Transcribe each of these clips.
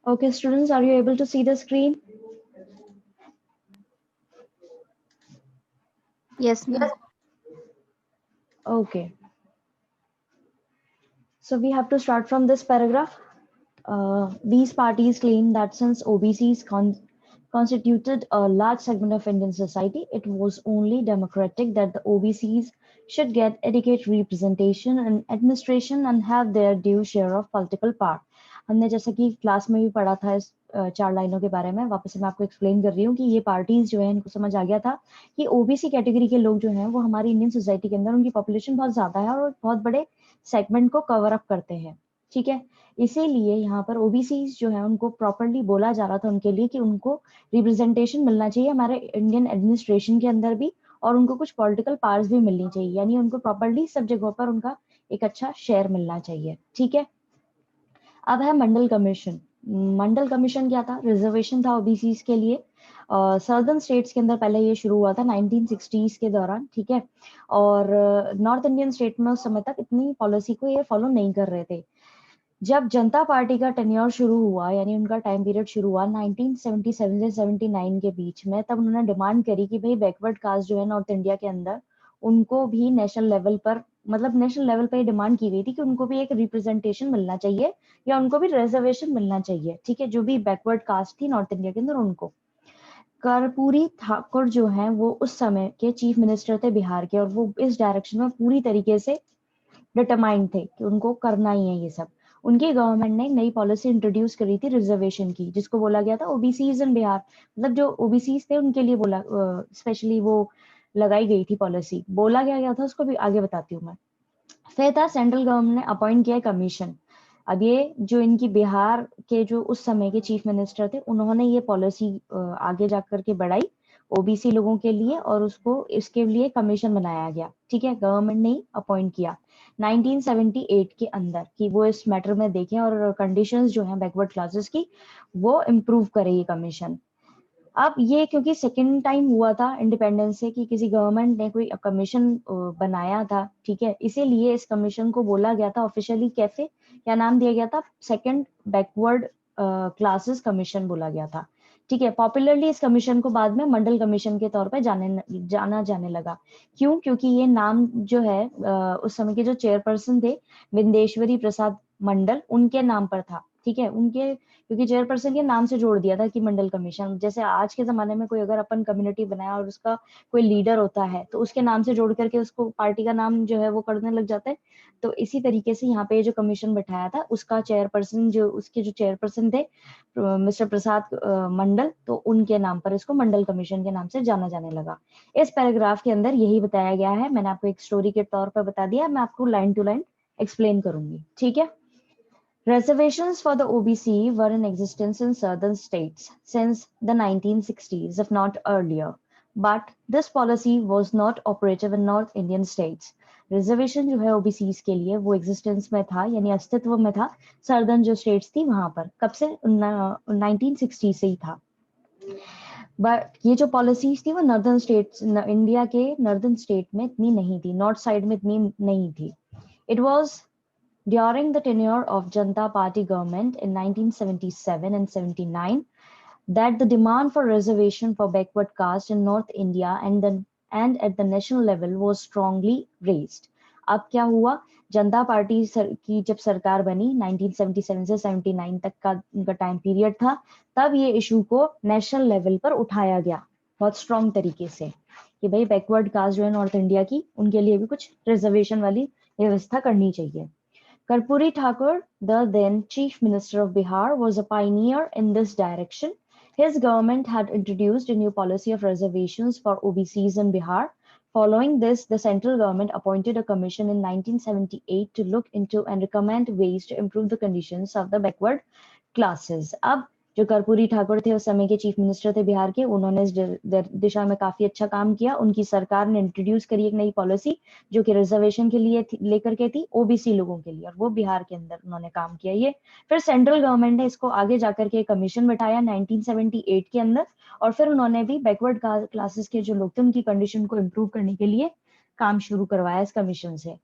Okay, students, are you able to see the screen? Yes, ma'am. Okay. So we have to start from this paragraph. These parties claim that since OBCs constituted a large segment of Indian society, it was only democratic that the OBCs should get adequate representation in administration and have their due share of political power. हमने जैसा कि class में भी पढ़ा था इस 4 लाइनों के बारे में, वापस से मैं आपको एक्सप्लेन कर रही हूँ कि ये पार्टीज जो है इनको समझ आ गया था कि ओबीसी कैटेगरी के लोग जो हैं वो हमारी इंडियन सोसाइटी के अंदर उनकी पॉपुलेशन बहुत ज्यादा है और बहुत बड़े सेगमेंट को कवर अप करते हैं, ठीक है। इसीलिए यहाँ पर ओबीसी जो है उनको प्रॉपरली बोला जा रहा था उनके लिए कि उनको रिप्रेजेंटेशन मिलना चाहिए हमारे इंडियन एडमिनिस्ट्रेशन के अंदर भी, और उनको कुछ पॉलिटिकल पावर्स भी मिलनी चाहिए, यानी उनको प्रॉपरली सब जगहों पर उनका एक अच्छा शेयर मिलना चाहिए, ठीक है। अब है मंडल कमीशन। मंडल कमीशन क्या था? रिजर्वेशन था ओबीसी के लिए। सर्दर्न स्टेट्स के अंदर पहले ये शुरू हुआ था 1960s के दौरान, ठीक है। और नॉर्थ इंडियन स्टेट में उस समय तक इतनी पॉलिसी को ये फॉलो नहीं कर रहे थे। जब जनता पार्टी का टेन्योर शुरू हुआ, यानी उनका टाइम पीरियड शुरू हुआ 1977 से 79 के बीच में, तब उन्होंने डिमांड करी कि भाई बैकवर्ड कास्ट जो है नॉर्थ इंडिया के अंदर, उनको भी नेशनल लेवल पर, मतलब नेशनल लेवल पर डिमांड की गई थी कि उनको भी एक रिप्रेजेंटेशन मिलना चाहिए या उनको भी रिजर्वेशन मिलना चाहिए, ठीक है, जो भी बैकवर्ड कास्ट थी नॉर्थ इंडिया के अंदर उनको। कर्पूरी ठाकुर जो हैं वो उस समय के चीफ मिनिस्टर थे बिहार के, और वो इस डायरेक्शन में पूरी तरीके से डिटरमाइंड थे कि उनको करना ही है ये सब। उनकी गवर्नमेंट ने नई पॉलिसी इंट्रोड्यूस करी थी रिजर्वेशन की, जिसको बोला गया था ओबीसीज इन बिहार, मतलब जो ओबीसीज थे उनके लिए बोला स्पेशली वो लगाई गई थी पॉलिसी। बोला क्या गया था उसको भी आगे बताती हूँ मैं। फिर था सेंट्रल गवर्नमेंट ने अपॉइंट किया कमीशन। अब ये जो इनकी बिहार के जो उस समय के चीफ मिनिस्टर थे उन्होंने ये पॉलिसी आगे जाकर के बढ़ाई ओबीसी लोगों के लिए, और उसको इसके लिए कमीशन बनाया गया, ठीक है, गवर्नमेंट ने ही अपॉइंट किया 1978 के अंदर कि वो इस मैटर में देखें और कंडीशंस जो हैं बैकवर्ड क्लासेस की वो इम्प्रूव करे ये कमीशन। अब ये क्योंकि सेकेंड टाइम हुआ था इंडिपेंडेंस से कि किसी गवर्नमेंट ने कोई कमीशन बनाया था, ठीक है, इसीलिए इस कमीशन को बोला गया था ऑफिशियली कैसे, क्या नाम दिया गया था, सेकंड बैकवर्ड क्लासेस कमीशन बोला गया था, ठीक है। पॉपुलरली इस कमीशन को बाद में मंडल कमीशन के तौर पे जाना जाने लगा। क्यों? क्योंकि ये नाम जो है उस समय के जो चेयरपर्सन थे विंदेश्वरी प्रसाद मंडल, उनके नाम पर था, ठीक है, उनके, क्योंकि चेयरपर्सन के नाम से जोड़ दिया था कि मंडल कमीशन। जैसे आज के जमाने में कोई अगर अपन कम्युनिटी बनाया और उसका कोई लीडर होता है तो उसके नाम से जोड़ करके उसको पार्टी का नाम जो है वो करने लग जाता है। तो इसी तरीके से यहाँ पे जो कमीशन बैठाया था उसका चेयरपर्सन, जो उसके जो चेयरपर्सन थे मिस्टर प्रसाद मंडल, तो उनके नाम पर इसको मंडल कमीशन के नाम से जाना जाने लगा। इस पैराग्राफ के अंदर यही बताया गया है, मैंने आपको एक स्टोरी के तौर पर बता दिया, मैं आपको लाइन टू लाइन एक्सप्लेन करूंगी, ठीक है। Reservations for the OBC were in existence in southern states since the 1960s, if not earlier, but this policy was not operative in North Indian states. Reservation जो है OBCs के लिए वो existence में था, यानी अस्तित्व में था southern जो states थी वहां पर, कब से 1960 से ही था। बट ये जो पॉलिसीज थी वो नॉर्दर्न स्टेट्स, इंडिया के नॉर्दर्न स्टेट में इतनी नहीं थी, नॉर्थ साइड में इतनी नहीं थी। It was during the tenure of Janata Party government in 1977 and 79 that the demand for reservation for backward caste in North India and at the national level was strongly raised. अब क्या हुआ, जनता party की जब सरकार बनी 1977 से 79 तक का उनका टाइम पीरियड था, तब ये इशू को नेशनल लेवल पर उठाया गया बहुत स्ट्रॉन्ग तरीके से कि भाई बैकवर्ड कास्ट जो है नॉर्थ इंडिया की, उनके लिए भी कुछ रिजर्वेशन वाली व्यवस्था करनी चाहिए। Karpuri Thakur, the then Chief Minister of Bihar, was a pioneer in this direction. His government had introduced a new policy of reservations for OBCs in Bihar. Following this, the central government appointed a commission in 1978 to look into and recommend ways to improve the conditions of the backward classes. अब जो कर्पूरी ठाकुर थे उस समय के chief minister थे बिहार के, उन्होंने इस दिशा में काफी अच्छा काम किया। उनकी सरकार ने इंट्रोड्यूस करी एक नई पॉलिसी जो कि रिजर्वेशन के लिए लेकर के थी ओबीसी लोगों के लिए, और वो बिहार के अंदर उन्होंने काम किया ये। फिर सेंट्रल गवर्नमेंट ने इसको आगे जाकर के कमीशन बैठाया 1978 के अंदर, और फिर उन्होंने भी बैकवर्ड क्लासेस के जो लोग थे उनकी कंडीशन को इम्प्रूव करने के लिए काम शुरू करवाया इस कमीशन से।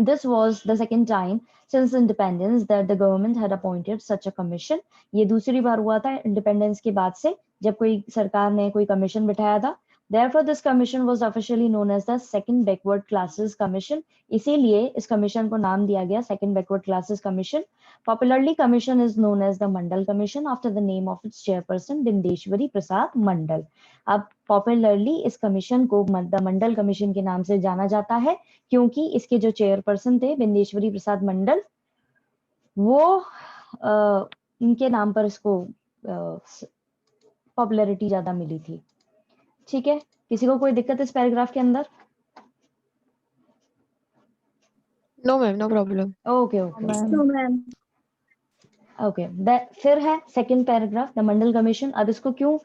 This was the second time since independence that the government had appointed such a commission. ये दूसरी बार हुआ था इंडिपेंडेंस के बाद से जब कोई सरकार ने कोई कमीशन बिठाया था. Therefore, this commission was officially known as the Second Backward Classes Commission. इसीलिए इस कमीशन को नाम दिया गया Second Backward Classes Commission. Popularly, commission is known as the Mandal Commission after the name of its chairperson Bindeshwari Prasad Mandal. अब popularly इस commission को the Mandal commission के नाम से जाना जाता है क्योंकि इसके जो चेयरपर्सन थे बिंदेश्वरी प्रसाद मंडल, वो इनके नाम पर इसको पॉपुलैरिटी ज्यादा मिली थी. ठीक है, किसी को कोई दिक्कत इस पैराग्राफ के अंदर? No ma'am, no problem. Okay okay no ma'am. Okay. फिर है second paragraph, the Mandal commission. अब इसको क्यों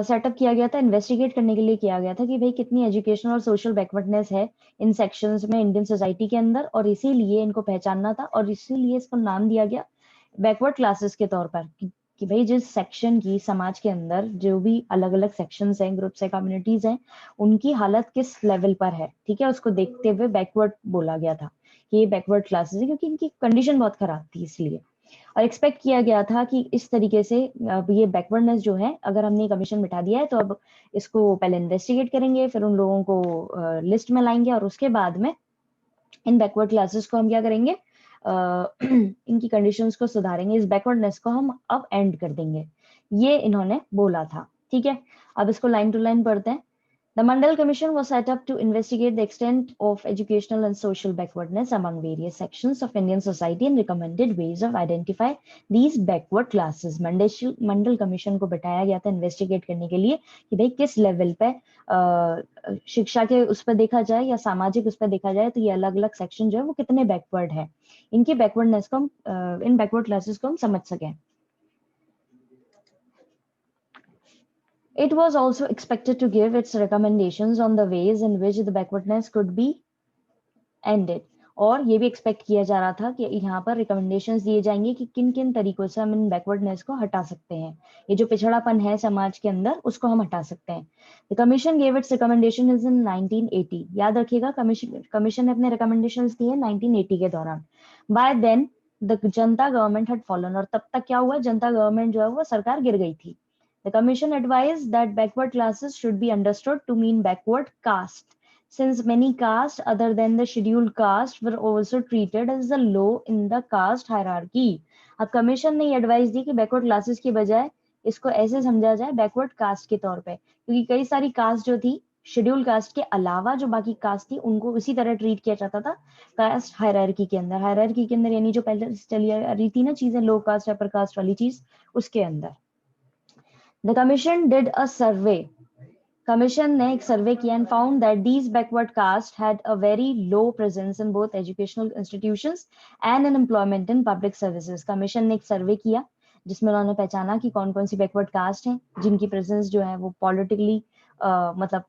सेटअप किया गया था? इन्वेस्टिगेट करने के लिए किया गया था कि भाई कितनी एजुकेशनल और सोशल बैकवर्डनेस है इन सेक्शंस में इंडियन सोसाइटी के अंदर, और इसीलिए इनको पहचानना था और इसीलिए इसको नाम दिया गया बैकवर्ड क्लासेस के तौर पर कि भाई जिस सेक्शन की समाज के अंदर जो भी अलग अलग सेक्शंस हैं, ग्रुप्स हैं, कम्युनिटीज हैं, उनकी हालत किस लेवल पर है. ठीक है, उसको देखते हुए बैकवर्ड बोला गया था कि ये बैकवर्ड क्लासेस है क्योंकि इनकी कंडीशन बहुत खराब थी इसलिए. और एक्सपेक्ट किया गया था कि इस तरीके से अब ये बैकवर्डनेस जो है, अगर हमने कमीशन बिठा दिया है तो अब इसको पहले इन्वेस्टिगेट करेंगे, फिर उन लोगों को लिस्ट में लाएंगे और उसके बाद में इन बैकवर्ड क्लासेस को हम क्या करेंगे, इनकी कंडीशंस को सुधारेंगे, इस बैकवर्डनेस को हम अब एंड कर देंगे. ये इन्होंने बोला था. ठीक है, अब इसको लाइन टू लाइन पढ़ते हैं. The Mandal Commission was set up to investigate the extent of educational and social backwardness among various sections of Indian society and recommended ways of identify these backward classes. Mandal commission को बिठाया गया था investigate करने के लिए कि भाई किस लेवल पे शिक्षा के उस पर देखा जाए या सामाजिक उस पर देखा जाए तो ये अलग अलग सेक्शन जो है वो कितने बैकवर्ड है, इनकी बैकवर्डनेस को हम इन बैकवर्ड क्लासेस को हम समझ सकें. It was also expected to give its recommendations on the ways in which the backwardness could be ended. और ये भी एक्सपेक्ट किया जा रहा था कि यहाँ पर रिकमेंडेशंस दिए जाएंगे कि किन किन तरीकों से हम इन बैकवर्डनेस को हटा सकते हैं, ये जो पिछड़ापन है समाज के अंदर उसको हम हटा सकते हैं. The commission gave its recommendations in 1980. याद रखिएगा, कमीशन ने अपने रिकमेंडेशंस दिए 1980 के दौरान. By then the Janata government had fallen. और तब तक क्या हुआ, जनता गवर्नमेंट जो है वो सरकार गिर गई थी. The commission advised that backward classes should be understood to mean backward caste, since many castes other than the scheduled caste were also treated as the low in the caste hierarchy. अब commission ने ये advice दी कि backward classes की बजाय इसको ऐसे समझा जाए बैकवर्ड कास्ट के तौर पे, क्योंकि कई सारी कास्ट जो थी शेड्यूल कास्ट के अलावा जो बाकी कास्ट थी उनको उसी तरह ट्रीट किया जाता था कास्ट हायरार्की के अंदर. हायरार्की के अंदर यानी जो पहले चली आ रही थी ना चीजें, लो कास्ट अपर कास्ट वाली चीज, उसके अंदर. The commission did a survey. Commission ने एक सर्वे किया and found that these backward castes had a very low presence in both educational institutions and in employment in public services. Commission ने एक सर्वे किया जिसमें उन्होंने पहचाना कि कौन कौन सी बैकवर्ड कास्ट हैं जिनकी प्रेजेंस जो है वो पॉलिटिकली मतलब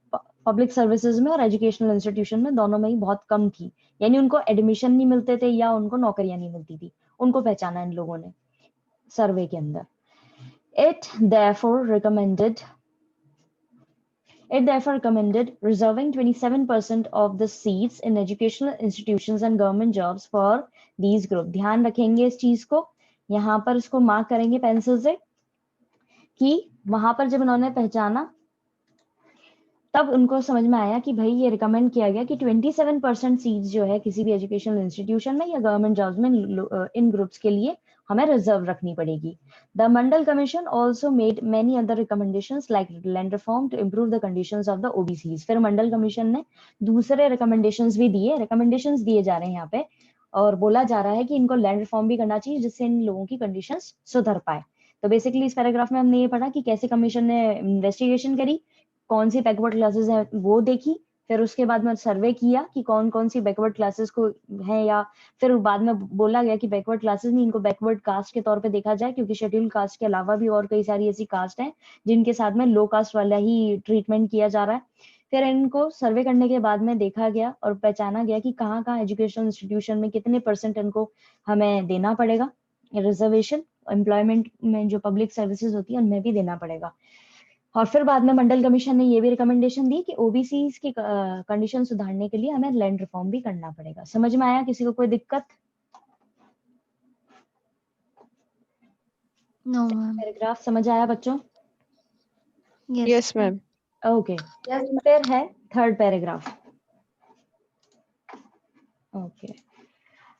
पब्लिक सर्विसेज में और एजुकेशनल इंस्टीट्यूशन में दोनों में ही बहुत कम थी, यानी उनको एडमिशन नहीं मिलते थे या उनको नौकरियां नहीं मिलती थी, उनको पहचाना इन लोगों ने सर्वे के अंदर. It therefore recommended reserving 27% of the seats in educational institutions and government jobs for these groups. ध्यान रखेंगे इस चीज को, यहाँ पर इसको मार्क करेंगे पेंसिल से कि वहां पर जब उन्होंने पहचाना तब उनको समझ में आया कि भाई ये रिकमेंड किया गया कि 27% सीट्स जो है किसी भी एजुकेशनल इंस्टीट्यूशन में या गवर्नमेंट जॉब्स में इन ग्रुप्स के लिए हमें रिजर्व रखनी पड़ेगी. The Mandal commission also made many other recommendations like land reform to improve the conditions of the OBCs. फिर मंडल कमीशन ने दूसरे रिकमेंडेशंस भी दिए, रिकमेंडेशंस दिए जा रहे हैं यहाँ पे और बोला जा रहा है कि इनको लैंड रिफॉर्म भी करना चाहिए जिससे इन लोगों की कंडीशंस सुधर पाए. तो बेसिकली इस पैराग्राफ में हमने ये पढ़ा कि कैसे कमीशन ने इन्वेस्टिगेशन करी, कौन सी बैकवर्ड क्लासेस हैं वो देखी, फिर उसके बाद में सर्वे किया कि कौन कौन सी बैकवर्ड क्लासेस को है, या फिर बाद में बोला गया कि बैकवर्ड क्लासेस नहीं, इनको बैकवर्ड कास्ट के तौर पे देखा जाए क्योंकि शेड्यूल कास्ट के अलावा भी और कई सारी ऐसी कास्ट हैं जिनके साथ में लो कास्ट वाला ही ट्रीटमेंट किया जा रहा है. फिर इनको सर्वे करने के बाद में देखा गया और पहचाना गया कि कहाँ कहाँ एजुकेशनल इंस्टीट्यूशन में कितने % इनको हमें देना पड़ेगा रिजर्वेशन, एम्प्लॉयमेंट में जो पब्लिक सर्विसेज होती है उनमें भी देना पड़ेगा. और फिर बाद में मंडल कमीशन ने ये भी रिकमेंडेशन दी कि ओबीसी की कंडीशन सुधारने के लिए हमें लैंड रिफॉर्म भी करना पड़ेगा। समझ में आया? किसी को कोई दिक्कत? No, ma'am. पैराग्राफ समझ आया बच्चों? Yes. Yes, ma'am. ओके, फिर है थर्ड पैराग्राफ। ओके,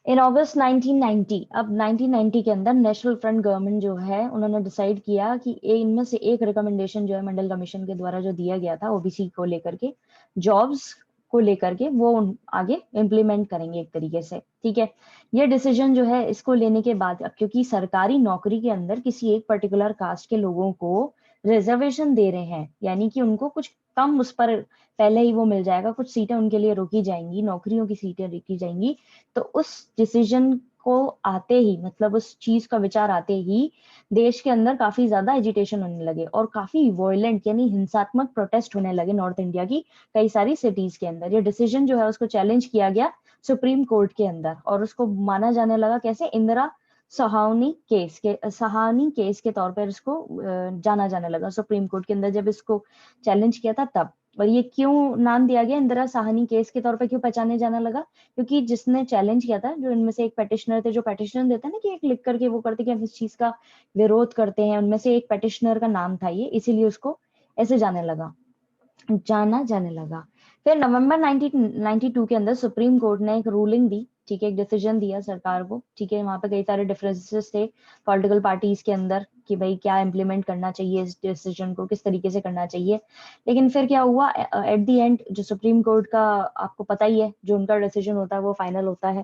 इन अगस्त 1990, अब 1990 के अंदर नेशनल फ्रंट गवर्नमेंट जो है उन्होंने डिसाइड किया कि इनमें से एक रिकमेंडेशन जो है मंडल कमीशन के द्वारा जो दिया गया था ओबीसी को लेकर के, जॉब्स को लेकर के, वो आगे इम्प्लीमेंट करेंगे एक तरीके से। ठीक है, ये डिसीजन जो है इसको लेने के बाद, अब क्योंकि सरकारी नौकरी के अंदर किसी एक पर्टिकुलर कास्ट के लोगों को रिजर्वेशन दे रहे हैं, यानी कि उनको कुछ कम उस पर पहले ही वो मिल जाएगा, कुछ सीटें उनके लिए रोकी जाएंगी, नौकरियों की सीटें रोकी जाएंगी, तो उस डिसीजन को आते ही, मतलब उस चीज का विचार आते ही देश के अंदर काफी ज्यादा एजिटेशन होने लगे और काफी वॉयलेंट यानी हिंसात्मक प्रोटेस्ट होने लगे नॉर्थ इंडिया की कई सारी सिटीज के अंदर। ये डिसीजन जो है उसको चैलेंज किया गया सुप्रीम कोर्ट के अंदर और उसको माना जाने लगा कैसे, इंदिरा सहानी केस के तौर पर इसको जाना जाने लगा सुप्रीम कोर्ट के अंदर। जब इसको चैलेंज किया था तब, और ये क्यों नाम दिया गया इंदिरा साहनी केस के तौर पर, क्यों पहचाने जाने लगा, क्योंकि जिसने चैलेंज किया था, जो इनमें से एक पेटिशनर थे, जो पेटिशन देते हैं ना कि एक लिख करके वो करते कि हम इस चीज का विरोध करते हैं, उनमें से एक पेटिशनर का नाम था ये, इसीलिए उसको ऐसे जाना जाने लगा। फिर नवंबर 1992 के अंदर सुप्रीम कोर्ट ने एक रूलिंग दी, ठीक है, एक डिसीजन दिया सरकार को। ठीक है, वहां पे कई सारे डिफरेंसेस थे पॉलिटिकल पार्टीज के अंदर कि भाई क्या इम्प्लीमेंट करना चाहिए, इस डिसीजन को किस तरीके से करना चाहिए। लेकिन फिर क्या हुआ, एट द एंड जो सुप्रीम कोर्ट का आपको पता ही है, जो उनका डिसीजन होता है वो फाइनल होता है।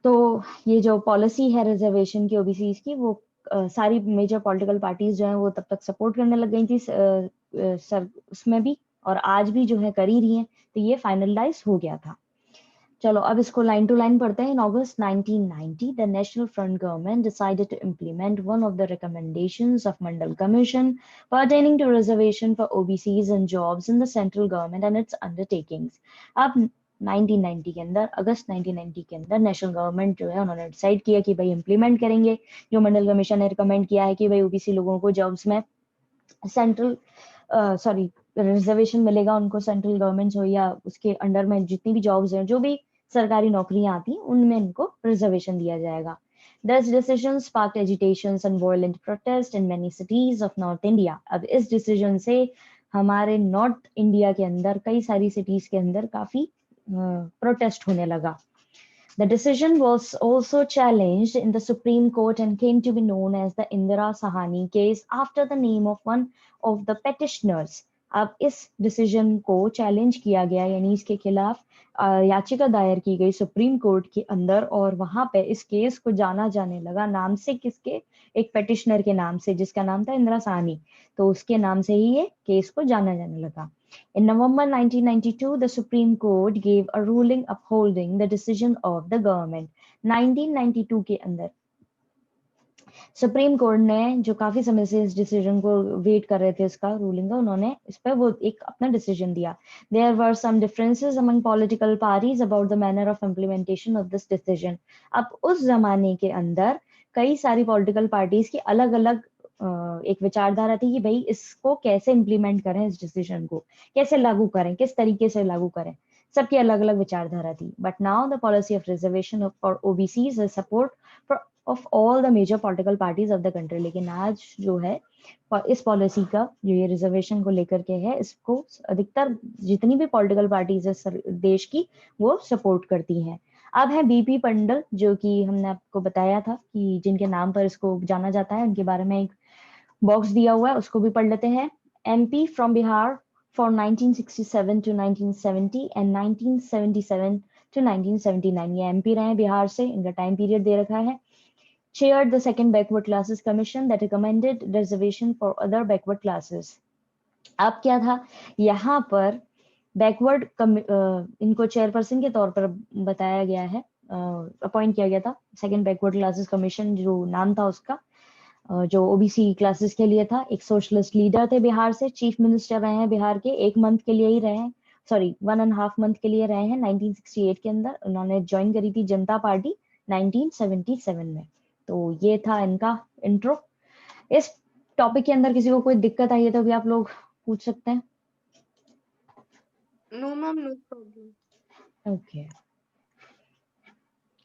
तो ये जो पॉलिसी है रिजर्वेशन की ओबीसी की, वो सारी मेजर पॉलिटिकल पार्टीज जो है वो तब तक सपोर्ट करने लग गई थी सर उसमें भी, और आज भी जो है कर ही रही हैं। तो ये फाइनलाइज हो गया था। चलो अब इसको लाइन टू लाइन पढ़ते हैं। In August 1990 the national front government decided to implement one of the recommendations of Mandal Commission pertaining to reservation for OBCs and jobs in the central government and its undertakings। अब 1990 के अंदर, अगस्त 1990 के अंदर national government जो है उन्होंने decide किया कि भाई इम्प्लीमेंट करेंगे जो मंडल कमीशन ने रिकमेंड किया है कि भाई ओबीसी लोगों को जॉब्स में सेंट्रल रिजर्वेशन मिलेगा उनको, सेंट्रल गवर्नमेंट हो या उसके अंडर में जितनी भी जॉब्स हैं, जो भी सरकारी नौकरियां आती हैं, उनमें इनको रिजर्वेशन दिया जाएगा। This decision sparked agitations and violent protest in many cities of North India। अब इस डिसीजन से हमारे नॉर्थ इंडिया के अंदर कई सारी सिटीज के अंदर काफी प्रोटेस्ट होने लगा। The decision was also challenged in the Supreme Court and came to be known as the Indira Sahani case after the name of one of the petitioners। अब इस डिसीजन को चैलेंज किया गया, यानी इसके खिलाफ याचिका दायर की गई सुप्रीम कोर्ट के अंदर, और वहां पे इस केस को जाना जाने लगा नाम से, किसके, एक पेटिशनर के नाम से जिसका नाम था इंदिरा साहनी, तो उसके नाम से ही ये केस को जाना जाने लगा। In November 1992, the Supreme Court gave a ruling upholding the decision of the government। 1992 के अंदर सुप्रीम कोर्ट ने, जो काफी समय से इस डिसीजन को वेट कर रहे थे इसका रूलिंग का, उन्होंने इस पर वो एक अपना डिसीजन दिया। There were some differences among political parties about the manner of implementation of this decision। अब उस जमाने के अंदर कई सारी पॉलिटिकल पार्टीज की अलग अलग एक विचारधारा थी कि भाई इसको कैसे इम्प्लीमेंट करें, इस डिसीजन को कैसे लागू करें, किस तरीके से लागू करें, सबकी अलग अलग विचारधारा थी। But now the policy of reservation for OBCs is support of all the major political parties of the country. लेकिन आज जो है इस पॉलिसी का, जो ये रिजर्वेशन को लेकर के है, इसको अधिकतर जितनी भी पॉलिटिकल पार्टीज है देश की, वो सपोर्ट करती हैं। अब है बीपी पंडल, जो कि हमने आपको बताया था कि जिनके नाम पर इसको जाना जाता है, उनके बारे में एक बॉक्स दिया हुआ है, उसको भी पढ़ लेते हैं। MP from Bihar for 1967 to 1970 and 1977 to 1979। ये एमपी रहे बिहार से, इनका टाइम पीरियड दे रखा है। Chaired the second backward classes commission that recommended reservation for other backward classes। अब क्या था यहाँ पर, बैकवर्ड इनको चेयरपर्सन के तौर पर बताया गया है, अपॉइंट किया गया था सेकंड बैकवर्ड क्लासेस कमीशन, जो नाम था उसका, जो ओबीसी क्लासेस के लिए था। एक सोशलिस्ट लीडर थे बिहार से, चीफ मिनिस्टर रहे हैं बिहार के, 1 मंथ के लिए ही रहे हैं, सॉरी 1.5 मंथ के लिए रहे हैं 1968 के अंदर। उन्होंने ज्वाइन करी थी जनता पार्टी 1977 में। तो ये था इनका इंट्रो। इस टॉपिक के अंदर किसी को कोई दिक्कत आई है तो भी आप लोग पूछ सकते हैं। No ma'am, no problem. Okay,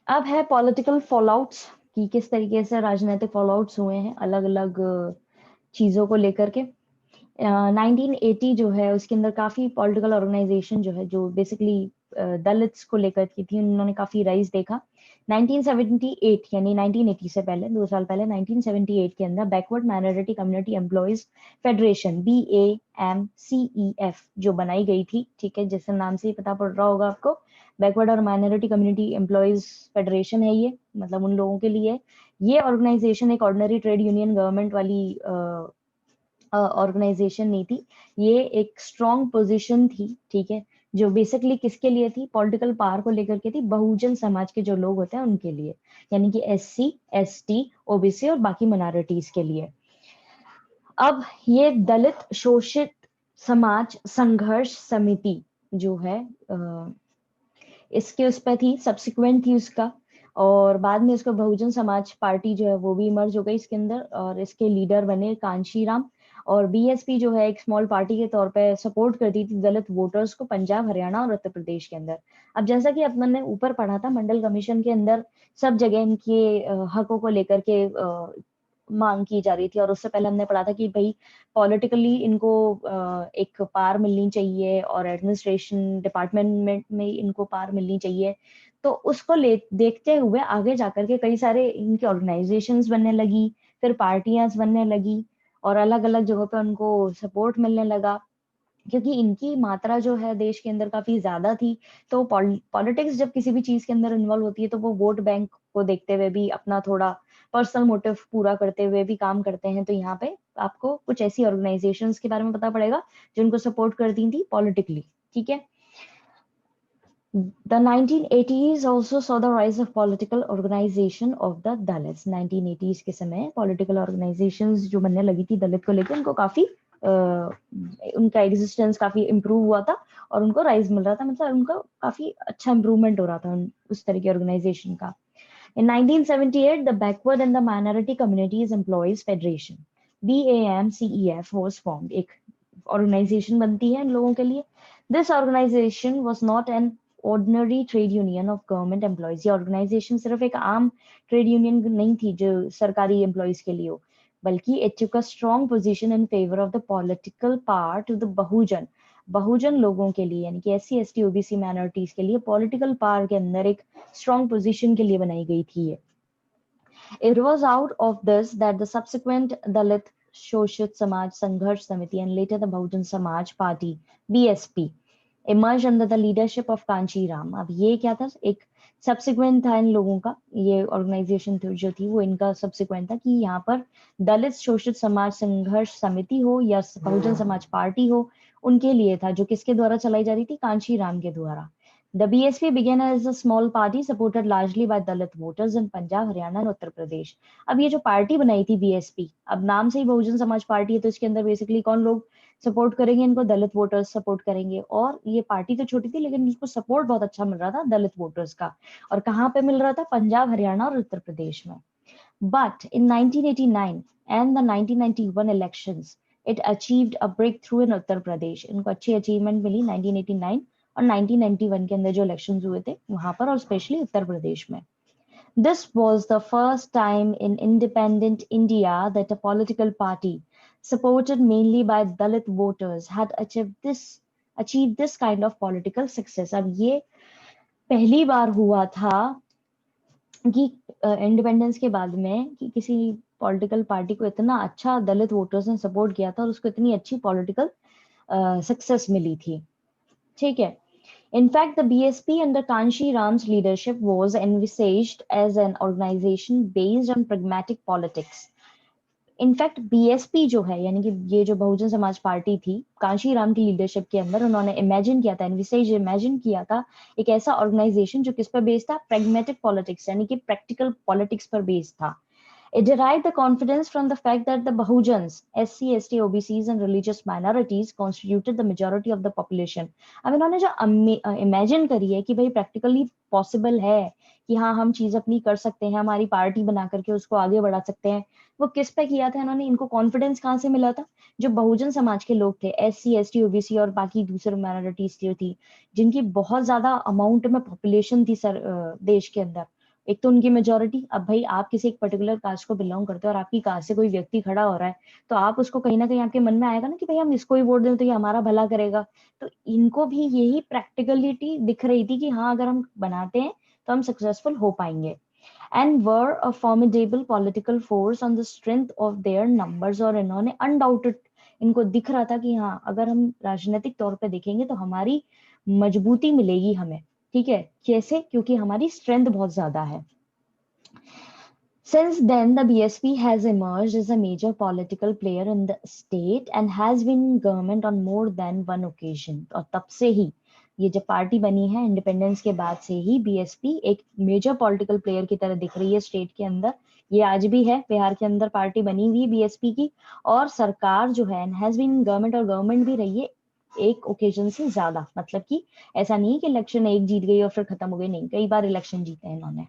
अब है पॉलिटिकल फॉलआउट्स कि किस तरीके से राजनीतिक फॉलआउट्स हुए हैं अलग अलग चीजों को लेकर के। 1980 जो है उसके अंदर काफी पॉलिटिकल ऑर्गेनाइजेशन जो है जो बेसिकली दलित्स को लेकर की थी, उन्होंने काफी राइज देखा। 1978 यानी 1980 से पहले 2 साल पहले 1978 के अंदर backward minority community employees federation BAMCEF जो बनाई गई थी, ठीक है, जिससे नाम से ही पता पड़ रहा होगा आपको, बैकवर्ड और माइनॉरिटी कम्युनिटी एम्प्लॉयज फेडरेशन है ये, मतलब उन लोगों के लिए। ये ऑर्गेनाइजेशन एक ऑर्डिनरी ट्रेड यूनियन गवर्नमेंट वाली ऑर्गेनाइजेशन नहीं थी, ये एक स्ट्रॉन्ग पोजीशन थी, ठीक है, जो बेसिकली किसके लिए थी, पॉलिटिकल पावर को लेकर के थी, बहुजन समाज के जो लोग होते हैं उनके लिए, यानी कि SC ST OBC और बाकी माइनॉरिटीज के लिए। अब ये दलित शोषित समाज संघर्ष समिति जो है इसके उस पर थी, सब्सिक्वेंट थी उसका, और बाद में उसको बहुजन समाज पार्टी जो है वो भी इमर्ज हो गई इसके अंदर, और इसके लीडर बने कांशीराम। और BSP जो है एक स्मॉल पार्टी के तौर पे सपोर्ट करती थी दलित वोटर्स को पंजाब, हरियाणा और उत्तर प्रदेश के अंदर। अब जैसा कि अपन ने ऊपर पढ़ा था, मंडल कमीशन के अंदर सब जगह इनके हकों को लेकर के मांग की जा रही थी, और उससे पहले हमने पढ़ा था कि भाई पॉलिटिकली इनको एक पार मिलनी चाहिए और एडमिनिस्ट्रेशन डिपार्टमेंट में इनको पार मिलनी चाहिए। तो उसको देखते हुए आगे जाकर के कई सारे इनकी ऑर्गेनाइजेशंस बनने लगी, फिर पार्टियां बनने लगी, और अलग अलग जगहों पे उनको सपोर्ट मिलने लगा, क्योंकि इनकी मात्रा जो है देश के अंदर काफी ज्यादा थी। तो पॉलिटिक्स जब किसी भी चीज के अंदर इन्वॉल्व होती है तो वो वोट बैंक को देखते हुए भी अपना थोड़ा पर्सनल मोटिव पूरा करते हुए भी काम करते हैं। तो यहाँ पे आपको कुछ ऐसी ऑर्गेनाइजेशंस के बारे में पता पड़ेगा जो उनको सपोर्ट करती थी पॉलिटिकली, ठीक है। The 1980s also saw the rise of political organization of the Dalits. 1980s के समय political organizations जो बनने लगी थी दलित को लेकर, उनको काफी उनका एग्जिस्टेंस काफी इम्प्रूव हुआ था और उनको राइज मिल रहा था, मतलब उनका काफी अच्छा इम्प्रूवमेंट हो रहा था उस तरह की ऑर्गेनाइजेशन का। In 1978, the Backward and the Minority Communities Employees Federation BAMCEF was formed. एक ऑर्गेनाइजेशन बनती है इन लोगों के लिए। This organization was not an ordinary trade union of government employees. ये ऑर्गेनाइजेशन सिर्फ एक आम ट्रेड यूनियन नहीं थी जो सरकारी एम्प्लॉयज के लिए हो, बल्कि it took a strong position in favor of the political power to the बहुजन लोगों के लिए, यानी कि SC ST OBC माइनॉरिटीज के लिए पॉलिटिकल पावर के अंदर एक स्ट्रॉन्ग पोजीशन के लिए बनाई गई थी ये। It was out of this that the subsequent Dalit Shoshit Samaj Sangharsh Samiti and later the Bahujan Samaj Party BSP emerged under the leadership of Kanchi Ram. अब ये क्या था, एक सब्सिक्वेंट था इन लोगों का, ये ऑर्गेनाइजेशन जो थी वो इनका सब्सिक्वेंट था कि यहाँ पर दलित शोषित समाज संघर्ष समिति हो या बहुजन समाज पार्टी हो, उनके लिए था, जो किसके द्वारा चलाई जा रही थी, कांशी राम के द्वारा। The BSP began as a small party supported largely by Dalit voters in Punjab, Haryana and Uttar Pradesh. अब ये जो पार्टी बनाई थी BSP, अब नाम से ही बहुजन समाज पार्टी है, तो इसके अंदर बेसिकली कौन लोग सपोर्ट करेंगे इनको, दलित वोटर्स सपोर्ट करेंगे। और ये पार्टी तो छोटी थी लेकिन इसको सपोर्ट बहुत अच्छा मिल रहा था दलित वोटर्स का, और कहाँ पे मिल रहा था, पंजाब, हरियाणा और उत्तर प्रदेश में। But in 1989 and the 1991 elections, it achieved a breakthrough in Uttar Pradesh. इनको अच्छी अचीवमेंट मिली 1989 और 1991 के अंदर जो इलेक्शंस हुए थे वहां पर, और स्पेशली उत्तर प्रदेश में। This was the first time in independent India that a political party supported mainly by Dalit voters had achieved this kind of political success. अब ये पहली बार हुआ था कि इंडिपेंडेंस के बाद में कि किसी पॉलिटिकल पार्टी को इतना अच्छा दलित वोटर्स ने सपोर्ट किया था और उसको इतनी अच्छी पॉलिटिकल सक्सेस मिली थी, ठीक है। In fact, the BSP under Kanshi Ram's leadership was envisaged as an organization based on pragmatic politics. In fact BSP जो है, यानी कि ये जो बहुजन समाज पार्टी थी कांशी राम की लीडरशिप के अंदर, उन्होंने इमेजिन किया था, इमेजिन किया था एक ऐसा ऑर्गेनाइजेशन जो किस पर बेस्ड था, प्रैग्मेटिक पॉलिटिक्स, यानी कि प्रैक्टिकल पॉलिटिक्स पर बेस्ड था। It derived the confidence from the fact that the Bahujans, SC, ST, OBCs and religious minorities constituted the majority of the population. अब इन्होंने जो इमेजिन करी है कि भाई प्रैक्टिकली पॉसिबल है कि हाँ हम चीज अपनी कर सकते हैं, हमारी पार्टी बना करके उसको आगे बढ़ा सकते हैं, वो किस पे किया था इन्होंने? इनको कॉन्फिडेंस कहाँ से मिला था? जो बहुजन समाज के लोग थे, SC ST OBC और बाकी दूसरे माइनॉरिटीज जो थी, जिनकी बहुत ज्यादा अमाउंट में पॉपुलेशन थी देश के अंदर। एक तो उनकी मेजोरिटी, अब भाई आप किसी एक पर्टिकुलर कास्ट को बिलोंग करते हो और आपकी कास्ट से कोई व्यक्ति खड़ा हो रहा है, तो आप उसको कहीं ना कहीं आपके मन में आएगा ना कि भाई हम इसको ही वोट दें तो ये हमारा भला करेगा। तो इनको भी यही प्रैक्टिकलिटी दिख रही थी कि हाँ अगर हम बनाते हैं तो हम सक्सेसफुल हो पाएंगे, and were a formidable political force on the strength of their numbers। और इन्होंने अनडाउटेड, इनको दिख रहा था कि हाँ अगर हम राजनीतिक तौर पे देखेंगे तो हमारी मजबूती मिलेगी हमें। ठीक है, कैसे? क्योंकि हमारी स्ट्रेंथ बहुत ज्यादा है। Since then, the BSP has emerged as a major political player in the state and has been in government on more than one occasion। और तब से ही ये जब पार्टी बनी है इंडिपेंडेंस के बाद से ही BSP एक मेजर पॉलिटिकल प्लेयर की तरह दिख रही है स्टेट के अंदर। ये आज भी है, बिहार के अंदर पार्टी बनी हुई है BSP की, और सरकार जो है हैज बीन गवर्नमेंट, और गवर्नमेंट भी रही है एक ओकेजन से ज्यादा। मतलब कि ऐसा नहीं है कि इलेक्शन एक जीत गई और फिर खत्म हो गई, नहीं, कई बार इलेक्शन जीते हैं इन्होंने।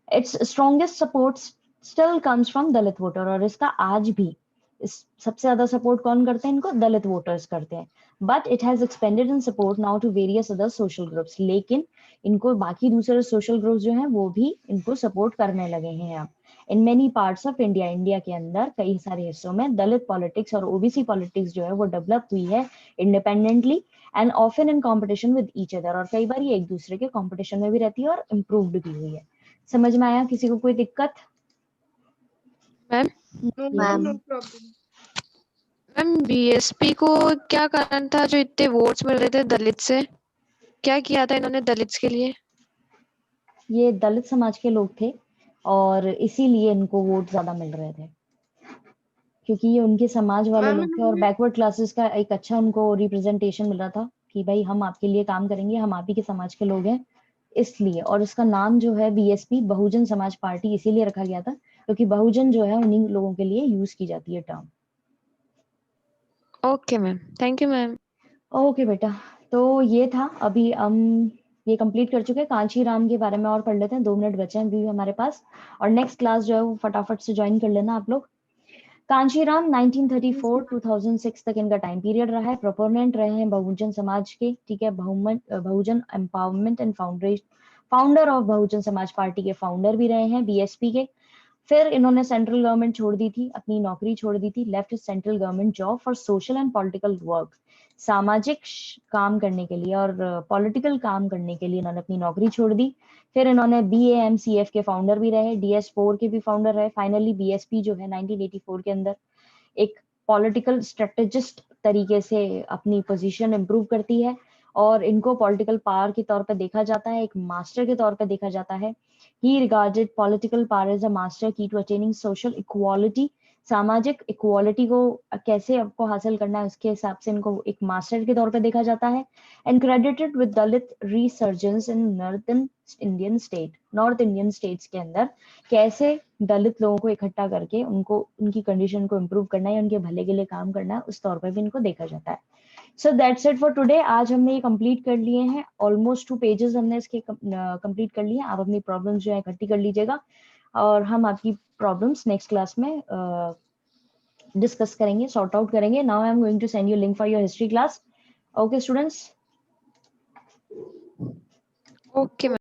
Its strongest support still comes from Dalit voter, और इसका आज भी सबसे ज्यादा सपोर्ट कौन करते हैं इनको? दलित वोटर्स करते हैं। But it has expanded in support now to various other social groups. लेकिन इनको बाकी दूसरे सोशल ग्रुप्स जो हैं वो भी इनको सपोर्ट करने लगे हैं अब। In many parts of India, India के अंदर कई सारे हिस्सों में दलित पॉलिटिक्स और OBC पॉलिटिक्स जो है वो डेवलप हुई है independently and often in competition with each other. और कई बार ये एक दूसरे के कॉम्पिटिशन में भी रहती है और इम्प्रूव्ड भी हुई है। समझ में आया? किसी को कोई दिक्कत? Ma'am No, ma'am, no problem. Ma'am BSP को क्या कारण था जो इतने वोट्स मिल रहे थे दलित से? क्या किया था इन्होंने दलित्स के लिए? ये दलित समाज के लोग थे और इसीलिए इनको वोट ज्यादा मिल रहे थे, क्योंकि ये उनके समाज वाले मैम लोग थे और इन्होंने बैकवर्ड क्लासेस का एक अच्छा उनको रिप्रेजेंटेशन मिल रहा था कि भाई हम आपके लिए काम करेंगे, हम आप ही के समाज के लोग हैं, इसलिए। और इसका नाम जो है BSP, बहुजन समाज पार्टी, इसीलिए रखा गया था क्योंकि बहुजन जो है उन्हीं लोगों के लिए यूज की जाती है term. Okay ma'am, thank you ma'am. Okay बेटा, तो ये था। अभी हम ये कंप्लीट कर चुके हैं। कांची राम के बारे में और पढ़ लेते हैं, 2 मिनट बचे हैं अभी हमारे पास, और नेक्स्ट क्लास जो है वो फटाफट से ज्वाइन कर लेना आप लोग। कांशीराम 1934-2006 तक इनका टाइम पीरियड रहा है। प्रोपोनेंट रहे हैं बहुजन समाज के, ठीक है, बहुजन empowerment and founder of Bahujan Samaj party के फाउंडर भी रहे हैं BSP के। फिर इन्होंने सेंट्रल गवर्नमेंट छोड़ दी थी, अपनी नौकरी छोड़ दी थी, left central government job for social and political work. सामाजिक काम करने के लिए और पॉलिटिकल काम करने के लिए इन्होंने अपनी नौकरी छोड़ दी। फिर इन्होंने BAMCF के फाउंडर भी रहे, DS4 के भी फाउंडर रहे। फाइनली BSP जो है 1984 के अंदर एक पॉलिटिकल स्ट्रेटेजिस्ट तरीके से अपनी पोजीशन इंप्रूव करती है, और इनको पॉलिटिकल पावर के तौर पर देखा जाता है, एक मास्टर के तौर पर देखा जाता है। He regarded political power as a master key to attaining social equality. सामाजिक इक्वालिटी को कैसे आपको हासिल करना है उसके हिसाब से इनको एक मास्टर के तौर पर देखा जाता है। And credited with Dalit resurgence in north Indian states के अंदर कैसे दलित लोगों को इकट्ठा करके उनको उनकी कंडीशन को इम्प्रूव करना है, उनके भले के लिए काम करना है, उस तौर पर भी इनको देखा जाता है। So that's it for today. आज हमने ये कंप्लीट कर लिए हैं, ऑलमोस्ट 2 पेजेस हमने इसके कंप्लीट कर लिए हैं। आप अपनी प्रॉब्लम्स जो है इकट्ठी कर लीजिएगा और हम आपकी प्रॉब्लम्स नेक्स्ट क्लास में डिस्कस करेंगे, सॉर्ट आउट करेंगे। Now I am going to send you link for your history class. Okay students. Okay ma'am.